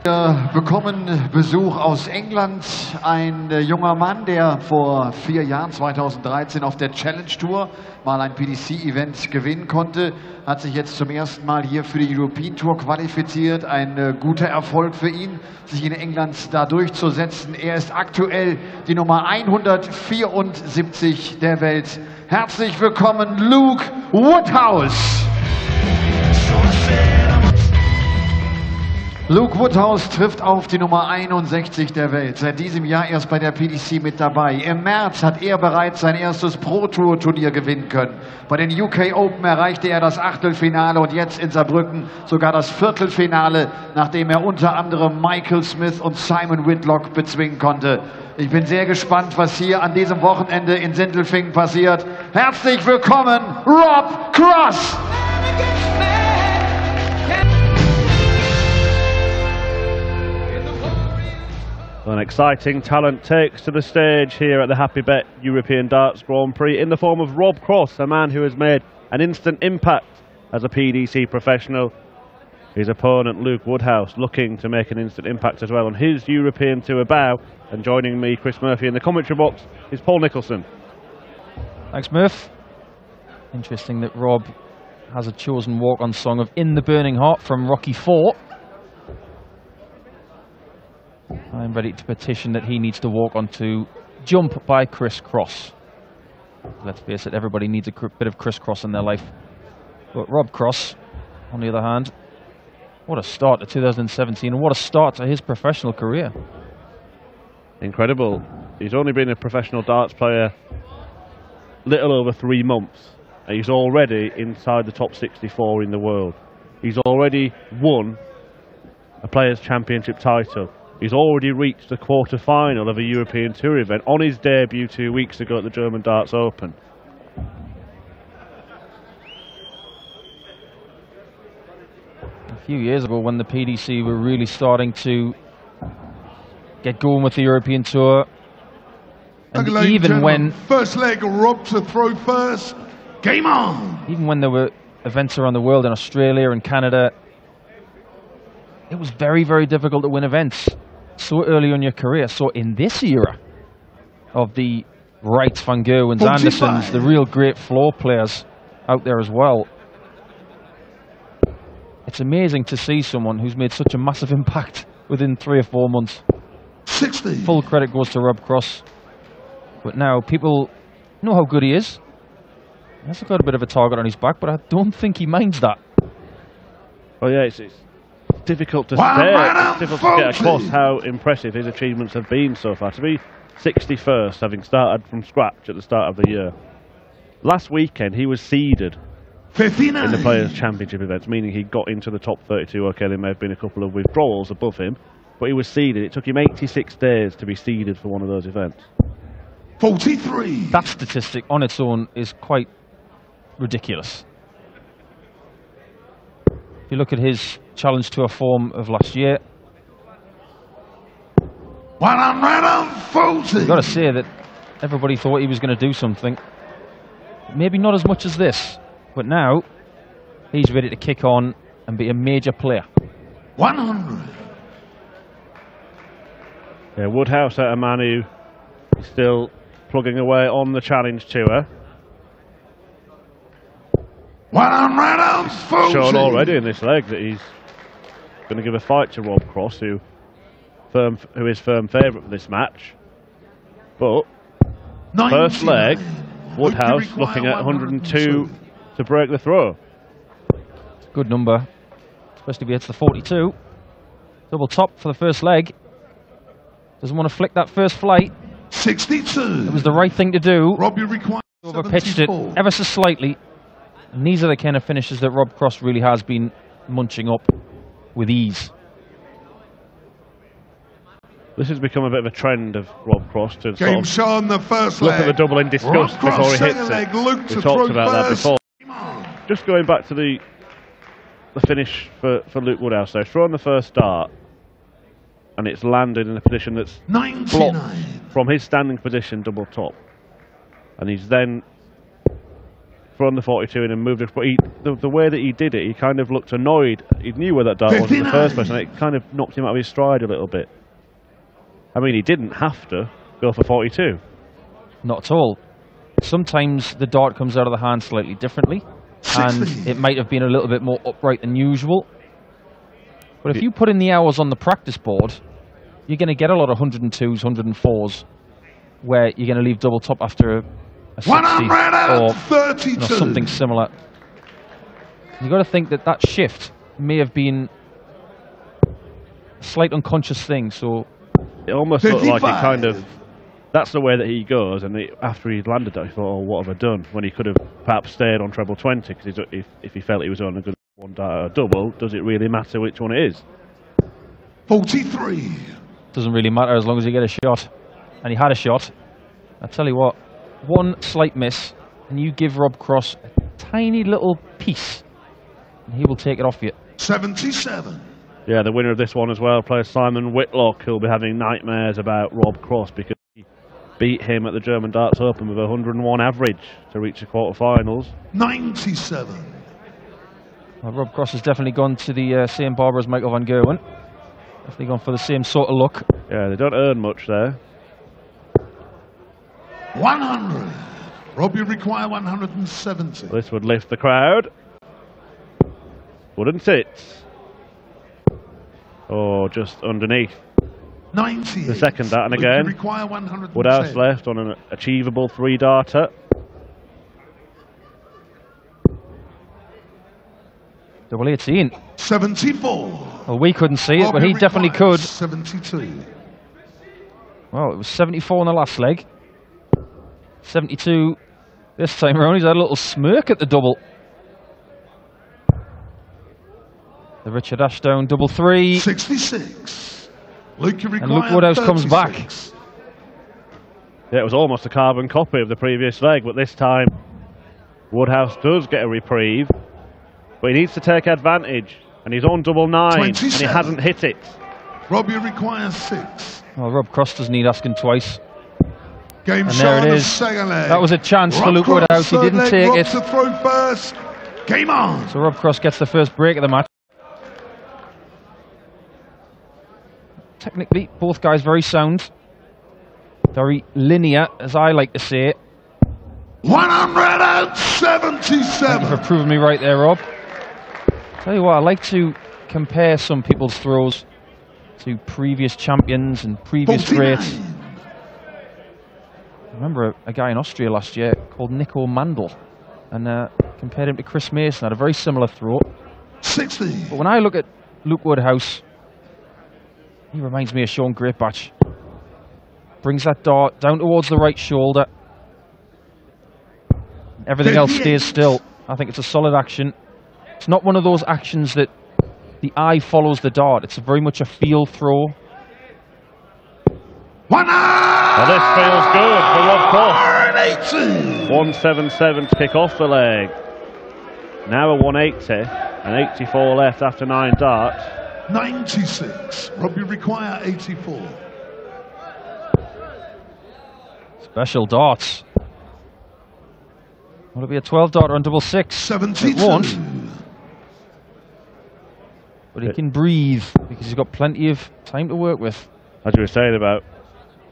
Wir bekommen Besuch aus England. Ein junger Mann, der vor 4 Jahren, 2013, auf der Challenge Tour mal ein PDC-Event gewinnen konnte, hat sich jetzt zum ersten Mal hier für die European Tour qualifiziert. Ein guter Erfolg für ihn, sich in England da durchzusetzen. Er ist aktuell die Nummer 174 der Welt. Herzlich willkommen, Luke Woodhouse. Luke Woodhouse trifft auf die Nummer 61 der Welt. Seit diesem Jahr erst bei der PDC mit dabei. Im März hat er bereits sein erstes Pro-Tour-Turnier gewinnen können. Bei den UK Open erreichte er das Achtelfinale und jetzt in Saarbrücken sogar das Viertelfinale, nachdem er unter anderem Michael Smith und Simon Whitlock bezwingen konnte. Ich bin sehr gespannt, was hier an diesem Wochenende in Sindelfingen passiert. Herzlich willkommen, Rob Cross! An exciting talent takes to the stage here at the Happy Bet European Darts Grand Prix in the form of Rob Cross, a man who has made an instant impact as a PDC professional. His opponent, Luke Woodhouse, looking to make an instant impact as well on his European Tour bow. And joining me, Chris Murphy, in the commentary box is Paul Nicholson. Thanks, Murph. Interesting that Rob has a chosen walk-on song of In the Burning Heart from Rocky IV. I'm ready to petition that he needs to walk onto Jump by Chris Cross. Let's face it, everybody needs a bit of Chris Cross in their life. But Rob Cross, on the other hand, what a start to 2017 and what a start to his professional career. Incredible. He's only been a professional darts player little over 3 months. And he's already inside the top 64 in the world. He's already won a Players' Championship title. He's already reached the quarter-final of a European Tour event on his debut 2 weeks ago at the German Darts Open. A few years ago, when the PDC were really starting to get going with the European Tour, and even when first leg, Rob to throw first, game on. Even when there were events around the world in Australia and Canada, it was very, very difficult to win events so early in your career. So in this era of the Wrights, Van Gerwens, Andersons, the real great floor players out there as well, it's amazing to see someone who's made such a massive impact within 3 or 4 months. 60. Full credit goes to Rob Cross. But now people know how good he is. He has got a bit of a target on his back, but I don't think he minds that. Oh yeah, it's difficult to say. It's difficult to get across how impressive his achievements have been so far. To be 61st, having started from scratch at the start of the year. Last weekend, he was seeded 59. in the Players' Championship events, meaning he got into the top 32. Okay, there may have been a couple of withdrawals above him, but he was seeded. It took him 86 days to be seeded for one of those events. 43. That statistic on its own is quite ridiculous. If you look at his Challenge Tour form of last year, 140. you've got to say that everybody thought he was going to do something. Maybe not as much as this, but now he's ready to kick on and be a major player. 100. Yeah, Woodhouse, a man who is still plugging away on the Challenge Tour. 140. Shown already in this leg that he's going to give a fight to Rob Cross, who is firm favourite for this match. But 99. first leg, Woodhouse looking at 102 to break the throw. Good number, especially if he hits the 42. Double top for the first leg. Doesn't want to flick that first flight. 62. It was the right thing to do. Rob, you require Overpitched it ever so slightly. And these are the kind of finishes that Rob Cross really has been munching up with ease. This has become a bit of a trend of Rob Cross to Game sort of shown the first look leg. at the double in disgust Rob before he Cross, hits leg, it. Luke We to talked throw about that first. before. Just going back to the finish for Luke Woodhouse there. Throwing the first dart, and it's landed in a position that's 99. blocked from his standing position double top. And he's then thrown the 42 in and moved it. But the way that he did it, he kind of looked annoyed. He knew where that dart was in the first place, and it kind of knocked him out of his stride a little bit. I mean, he didn't have to go for 42. Not at all. Sometimes the dart comes out of the hand slightly differently, and it might have been a little bit more upright than usual. But if you put in the hours on the practice board, you're going to get a lot of 102s, 104s, where you're going to leave double top after a 60 or something similar. You've got to think that that shift may have been a slight unconscious thing. So it almost looked like it kind of... That's the way that he goes, and after he'd landed that, he thought, oh, what have I done? When he could have perhaps stayed on treble 20, because if he felt he was on a good one dart or a double, does it really matter which one it is? 43. Doesn't really matter as long as you get a shot. And he had a shot. I tell you what, one slight miss, and you give Rob Cross a tiny little piece, and he will take it off you. 77. Yeah, the winner of this one as well, player Simon Whitlock, who'll be having nightmares about Rob Cross because he beat him at the German Darts Open with a 101 average to reach the quarterfinals. 97. Well, Rob Cross has definitely gone to the same barber as Michael van Gerwen. Definitely gone for the same sort of look. Yeah, they don't earn much there. 100. Rob, you require 170. This would lift the crowd, wouldn't it? Or just underneath. 90. The second dart, and again, Woodhouse left on an achievable 3-darter. Double 18. 74. Well, we couldn't see it, but he definitely could. 72. Well, it was 74 on the last leg. 72 this time around. He's had a little smirk at the double. The Richard Ashdown double 3. 66. And look, Woodhouse comes back. Yeah, it was almost a carbon copy of the previous leg, but this time Woodhouse does get a reprieve. But he needs to take advantage, and he's on double 9, 27. And he hasn't hit it. Rob, you require 6. Well, Rob Cross doesn't need asking twice. Game and there it is. That was a chance for Luke Woodhouse. He didn't take it. To throw first. Game on. So Rob Cross gets the first break of the match. Technically, both guys very sound. Very linear, as I like to say it. 177. Thank you for proving me right there, Rob. Tell you what, I like to compare some people's throws to previous champions and previous 49. greats. I remember a guy in Austria last year called Nico Mandel, and compared him to Chris Mason. Had a very similar throw. 60. But when I look at Luke Woodhouse, he reminds me of Sean Greatbatch. Brings that dart down towards the right shoulder. Everything else stays still. I think it's a solid action. It's not one of those actions that the eye follows the dart. It's very much a feel throw. Well, this feels good for Rob Cross. 177 to kick off the leg. Now a 180 and 84 left after 9 darts. 96. Rob, you require 84. Special darts. Will it be a 12-darter on double 6? 72. It won't. But he can breathe because he's got plenty of time to work with. As you were saying about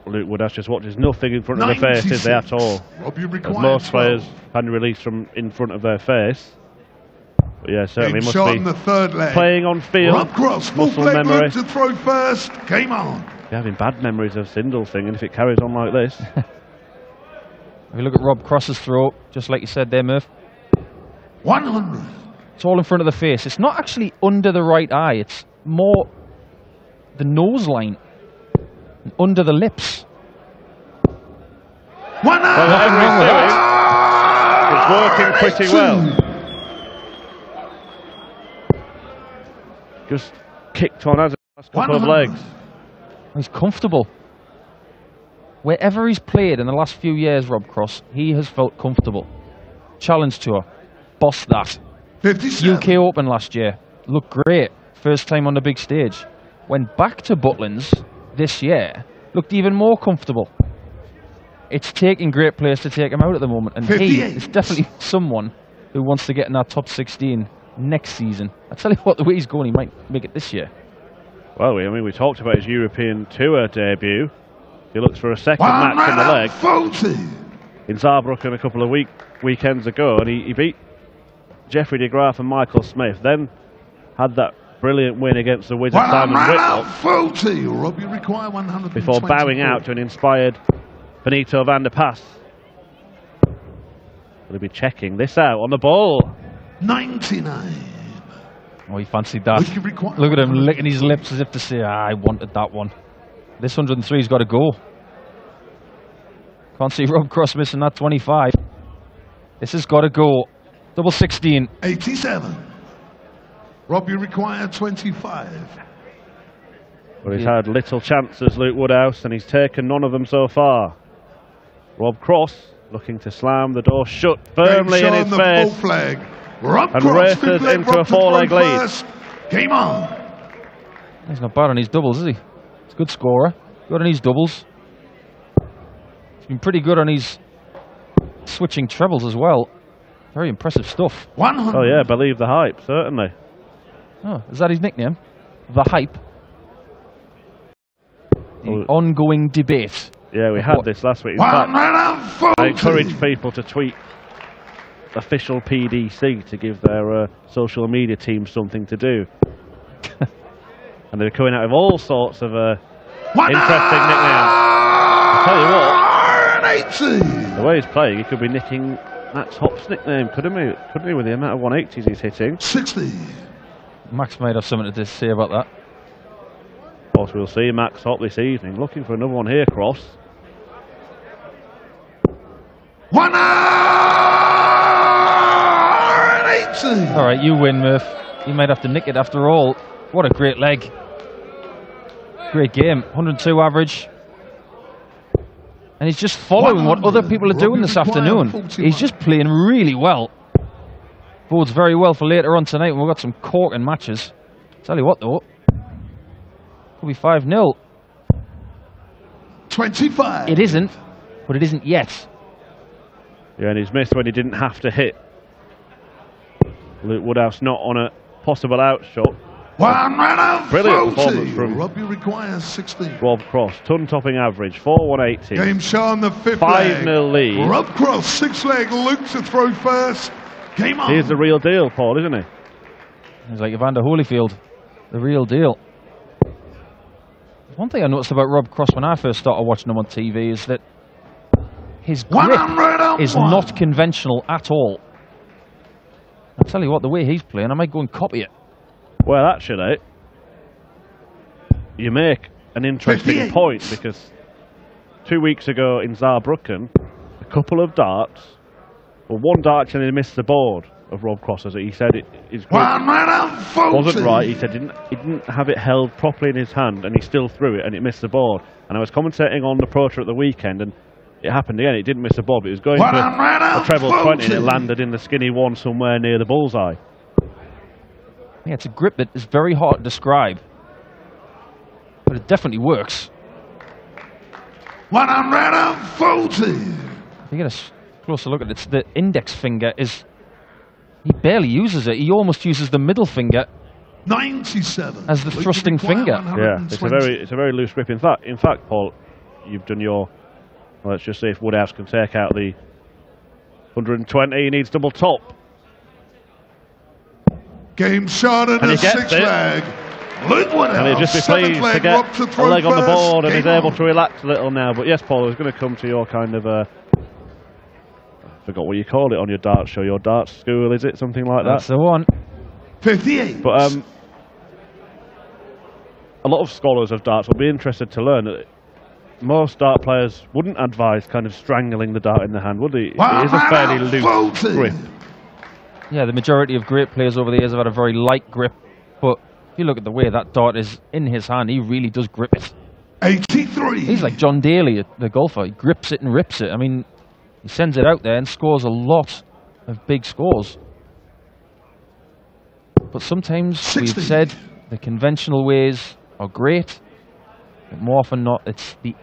Luke Woodhouse, just watches nothing in front of their face, is they at all? Rob, you as most players can release from in front of their face. But yeah, certainly must be the third leg. Playing on field, Rob Cross, muscle memory. To throw first. Game on. You're having bad memories of Sindel thing, and if it carries on like this. If you look at Rob Cross's throw, just like you said there, Murph. 100. It's all in front of the face. It's not actually under the right eye. It's more the nose line, and under the lips. 100. Well, whatever he's doing, it's working pretty well. Just kicked on as the last couple of legs. He's comfortable. Wherever he's played in the last few years, Rob Cross, he has felt comfortable. Challenge Tour, boss that. 57. UK Open last year, looked great. First time on the big stage. Went back to Butlins this year, looked even more comfortable. It's taking great players to take him out at the moment, and he 58. is definitely someone who wants to get in that top 16 next season. I tell you what, the way he's going, he might make it this year. Well, I mean, we talked about his European Tour debut. He looks for a second match in the leg 40. in Saarbrücken a couple of weekends ago, and he beat Jeffrey de Graaf and Michael Smith. Then had that brilliant win against the Wizard Simon Whitlock 40. Rob, you require 100 before bowing out to an inspired Benito van der Pas. Will he be checking this out on the ball? 99. Oh, he fancied that. Look at him licking his lips as if to say, I wanted that one. This 103's got to go. Can't see Rob Cross missing that 25. This has got to go. Double 16. 87. Rob, you require 25. Well, he's had little chances, Luke Woodhouse, and he's taken none of them so far. Rob Cross looking to slam the door shut firmly in his face. Flag. Rob And Cross, races into a four-leg lead. Game on. He's not bad on his doubles, is he? He's a good scorer. Good on his doubles. He's been pretty good on his switching trebles as well. Very impressive stuff. 100. Oh yeah, believe the hype, certainly. Oh, is that his nickname? The Hype? The ongoing debate. Yeah, we had this last week. In fact, 140. I encourage people to tweet official PDC to give their social media team something to do. And they're coming out with all sorts of interesting nicknames. I tell you what, the way he's playing, he could be nicking Max Hopp's nickname, couldn't he, with the amount of 180s he's hitting? 60. Max might have something to say about that. Of course, we'll see Max Hopp this evening, looking for another one here, Cross. 180. All right, you win, Murph. You might have to nick it after all. What a great leg. Great game. 102 average. And he's just following what other people are doing this afternoon. He's just playing really well. Bodes very well for later on tonight when we've got some corking matches. Tell you what, though. Could be 5-0. 25. It isn't, but it isn't yet. Yeah, and he's missed when he didn't have to hit. Luke Woodhouse not on a possible outshot. Brilliant performance from Rob, you require 16. Rob Cross. Ton-topping average, 4-180. Game show on the 5th 5-0 lead. Rob Cross, 6-leg, Luke to throw first. Game on. He's the real deal, Paul, isn't he? He's like Evander Holyfield. The real deal. One thing I noticed about Rob Cross when I first started watching him on TV is that his grip is not conventional at all. I'll tell you what, the way he's playing, I might go and copy it. Well, actually, you make an interesting 58. point, because 2 weeks ago in Saarbrücken, a couple of darts, well, one dart actually missed the board of Rob Cross, as he said his grip wasn't right. He said he didn't have it held properly in his hand, and he still threw it, and it missed the board. And I was commentating on the Pro Tour at the weekend, and it happened again. It didn't miss the board, but it was going for a treble 20, and it landed in the skinny one somewhere near the bullseye. Yeah, it's a grip that is very hard to describe, but it definitely works. 140. If you get a closer look at it, the index finger is, he barely uses it. He almost uses the middle finger 97 as the thrusting finger. Yeah, it's a very loose grip. In fact, Paul, you've done your. Well, let's just see if Woodhouse can take out the 120. He needs double top. Game shot at a 6-leg. Luke Woodhouse, and he'll just be pleased to get a leg on the board, and he's able to relax a little now. But yes, Paul, I was going to come to your kind of, I forgot what you call it on your darts show, your darts school, is it? Something like that? That's the one. 58. But a lot of scholars of darts will be interested to learn that most dart players wouldn't advise kind of strangling the dart in the hand, would they? It is a fairly loose grip. Yeah, the majority of great players over the years have had a very light grip, but if you look at the way that dart is in his hand, he really does grip it. 83. He's like John Daly, the golfer. He grips it and rips it. I mean, he sends it out there and scores a lot of big scores. But sometimes 60. we've said the conventional ways are great, but more often not, it's the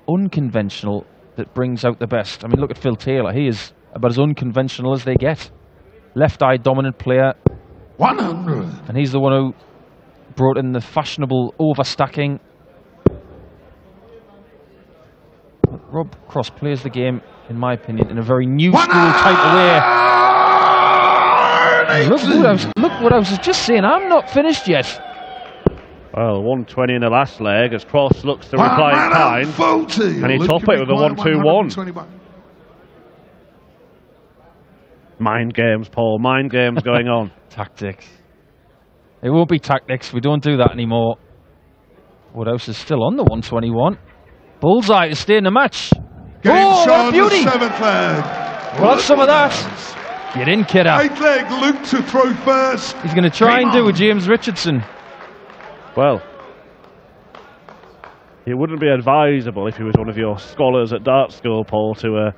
unconventional that brings out the best. I mean, look at Phil Taylor. He is about as unconventional as they get. Left-eye dominant player. 100. And he's the one who brought in the fashionable overstacking. But Rob Cross plays the game, in my opinion, in a very new school type of way. Look what I was just saying. I'm not finished yet. Well, 120 in the last leg as Cross looks to reply in kind. And he top it with a 1-2-1. Mind games, Paul. Mind games going on. Tactics. It won't be tactics. We don't do that anymore. Woodhouse is still on the 121. Bullseye to stay in the match. Oh, what a beauty! Well, have some of that. Get in, kidder. 8 leg, Luke to throw first. He's going to try and do a James Richardson. Well, it wouldn't be advisable if he was one of your scholars at dart school, Paul, to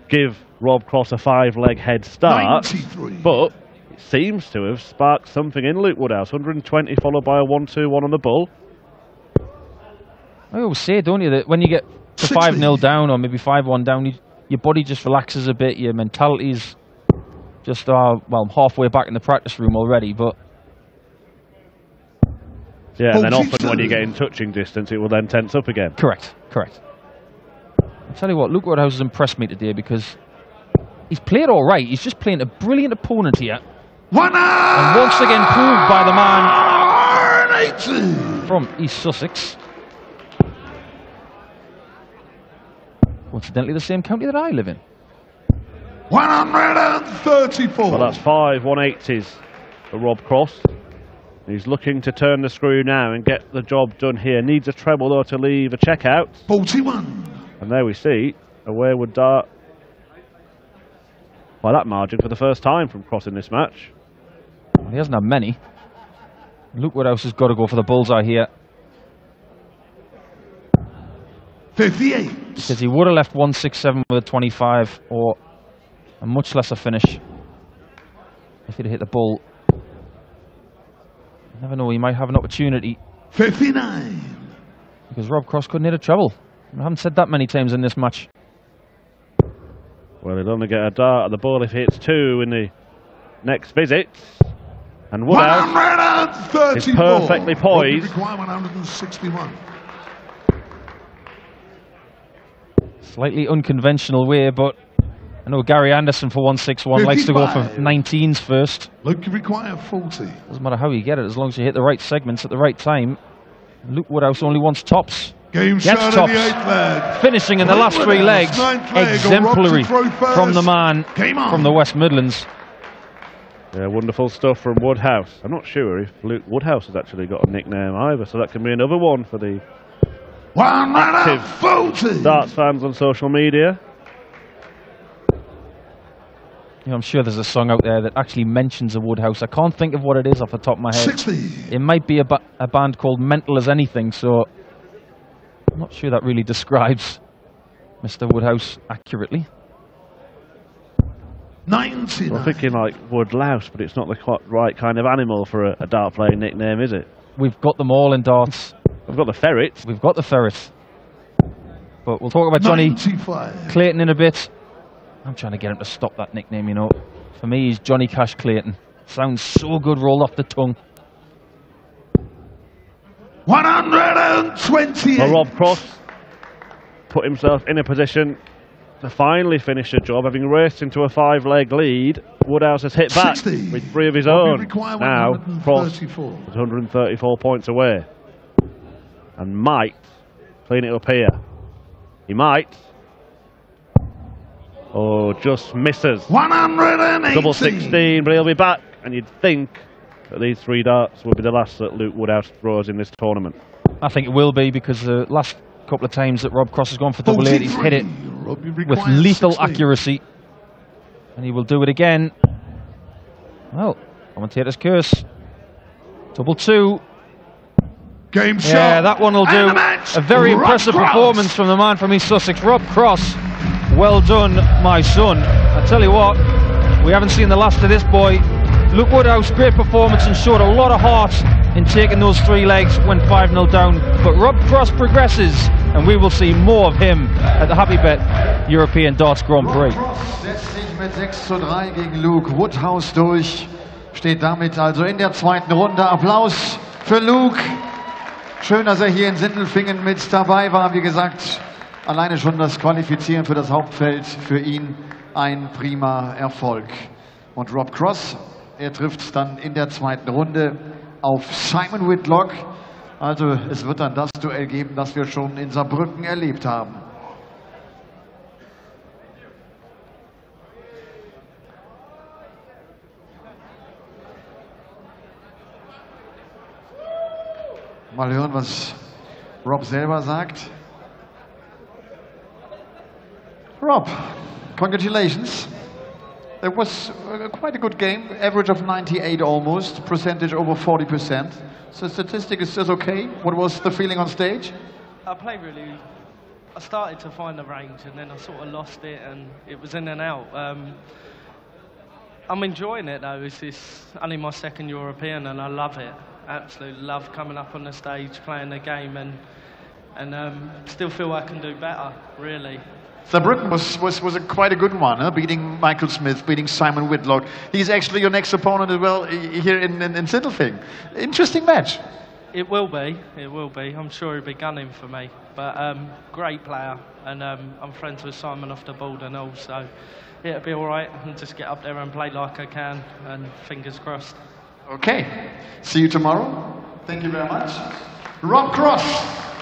give Rob Cross a 5-leg head start. 93. But it seems to have sparked something in Luke Woodhouse. 120 followed by a 1-2-1 on the bull. I always say, don't you, that when you get to 5-0 down or maybe 5-1 down, your body just relaxes a bit. Your mentality's just, well, I'm halfway back in the practice room already, but... Yeah, and then often when you get in touching distance, it will then tense up again. Correct. I'll tell you what, Luke Woodhouse has impressed me today because he's played all right. He's just playing a brilliant opponent here. And once again proved by the man from East Sussex. Coincidentally, the same county that I live in. 134. Well, that's 5 180s for Rob Cross. He's looking to turn the screw now and get the job done here. Needs a treble, though, to leave a checkout. 41. And there we see a wayward dart by that margin for the first time from Cross in this match. Well, he hasn't had many. Luke Woodhouse has got to go for the bullseye here. 58. Because he would have left 167 with a 25 or a much lesser finish if he'd hit the bull. You never know, he might have an opportunity. 59. Because Rob Cross couldn't hit a treble. I haven't said that many times in this match. Well, he'll only get a dart at the ball if he hits 2 in the next visit. And Woodhouse is perfectly poised. Require 161. Slightly unconventional way, but I know Gary Anderson for 161 likes to go for 19s first. Luke, you require 40. Doesn't matter how you get it, as long as you hit the right segments at the right time. Luke Woodhouse only wants tops. Game Gets shot tops. in the 8th leg. Finishing in the last 3 legs. Exemplary from the man from the West Midlands. Yeah, wonderful stuff from Woodhouse. I'm not sure if Luke Woodhouse has actually got a nickname either, so that can be another one for the active darts fans on social media. You know, I'm sure there's a song out there that actually mentions a Woodhouse. I can't think of what it is off the top of my head. 60. It might be a band called Mental as Anything, so I'm not sure that really describes Mr. Woodhouse accurately. 99. Well, I'm thinking like Woodlouse, but it's not the quite right kind of animal for a dart playing nickname, is it? We've got them all in darts. We've got the ferret. We've got the ferret. But we'll talk about Johnny 95. Clayton in a bit. I'm trying to get him to stop that nickname, you know. For me, he's Johnny Cash Clayton. Sounds so good rolled off the tongue. 128. Well, Rob Cross put himself in a position to finally finish the job, having raced into a 5-leg lead. Woodhouse has hit back 60. with 3 of his own. Now, Cross is 134. 134 points away. And might clean it up here. He might. Oh, just misses. 180. Double 16, but he'll be back. And you'd think that these 3 darts will be the last that Luke Woodhouse throws in this tournament. I think it will be, because the last couple of times that Rob Cross has gone for double 8, he's hit it with lethal accuracy. And he will do it again. Well, commentator's curse. Double 2. Game shot. Yeah, that one will do. A very impressive performance from the man from East Sussex, Rob Cross. Well done, my son. I tell you what, we haven't seen the last of this boy. Luke Woodhouse, great performance and showed a lot of heart in taking those 3 legs when 5-0 down. But Rob Cross progresses and we will see more of him at the Happy Bet European Darts Grand Prix. Setzt sich mit 6:3 gegen Luke Woodhouse durch, steht damit also in der zweiten Runde. Applaus für Luke. Schön, dass er hier in Sindelfingen mit dabei war. Wie gesagt, alleine schon das Qualifizieren für das Hauptfeld für ihn ein prima Erfolg. Und Rob Cross, er trifft dann in der zweiten Runde auf Simon Whitlock. Also es wird dann das Duell geben, das wir schon in Saarbrücken erlebt haben. Mal hören, was Rob selber sagt. Rob, congratulations. It was quite a good game, average of 98 almost, percentage over 40%. So statistic is just okay. What was the feeling on stage? I started to find the range and then I sort of lost it and it was in and out. I'm enjoying it though. It's only my second European and I love it. Absolutely love coming up on the stage, playing the game and still feel I can do better, really. Saarbrücken was quite a good one, huh? Beating Michael Smith, beating Simon Whitlock. He's actually your next opponent as well here in Sindelfingen. Interesting match. It will be. I'm sure he'll be gunning for me. But great player, and I'm friends with Simon off the board and all, so it'll be all right. And just get up there and play like I can, and fingers crossed. Okay. See you tomorrow. Thank you very much. Rob Cross.